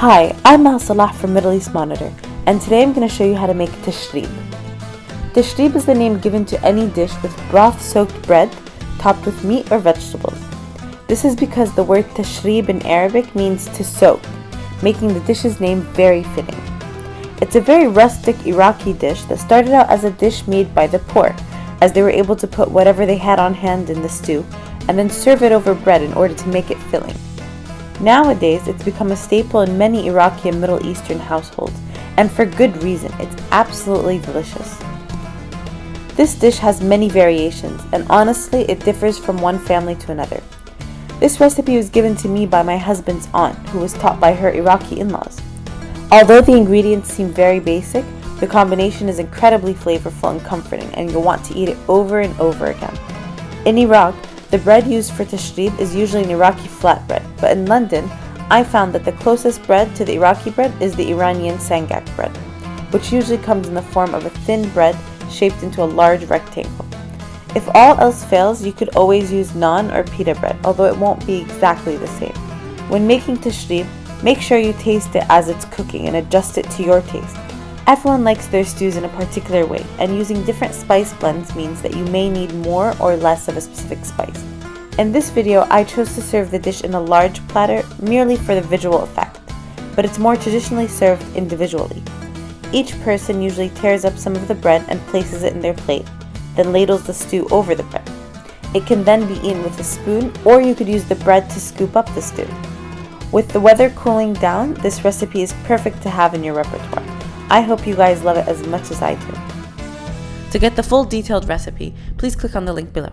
Hi, I'm Mal Salah from Middle East Monitor, and today I'm going to show you how to make Tashreeb. Tashreeb is the name given to any dish with broth-soaked bread topped with meat or vegetables. This is because the word Tashreeb in Arabic means to soak, making the dish's name very fitting. It's a very rustic Iraqi dish that started out as a dish made by the poor, as they were able to put whatever they had on hand in the stew and then serve it over bread in order to make it filling. Nowadays, it's become a staple in many Iraqi and Middle Eastern households, and for good reason. It's absolutely delicious. This dish has many variations, and honestly, it differs from one family to another. This recipe was given to me by my husband's aunt, who was taught by her Iraqi in-laws. Although the ingredients seem very basic, the combination is incredibly flavorful and comforting, and you'll want to eat it over and over again. In Iraq, the bread used for Tashreeb is usually an Iraqi flatbread, but in London, I found that the closest bread to the Iraqi bread is the Iranian sangak bread, which usually comes in the form of a thin bread shaped into a large rectangle. If all else fails, you could always use naan or pita bread, although it won't be exactly the same. When making Tashreeb, make sure you taste it as it's cooking and adjust it to your taste. Everyone likes their stews in a particular way, and using different spice blends means that you may need more or less of a specific spice. In this video, I chose to serve the dish in a large platter merely for the visual effect, but it's more traditionally served individually. Each person usually tears up some of the bread and places it in their plate, then ladles the stew over the bread. It can then be eaten with a spoon, or you could use the bread to scoop up the stew. With the weather cooling down, this recipe is perfect to have in your repertoire. I hope you guys love it as much as I do. To get the full detailed recipe, please click on the link below.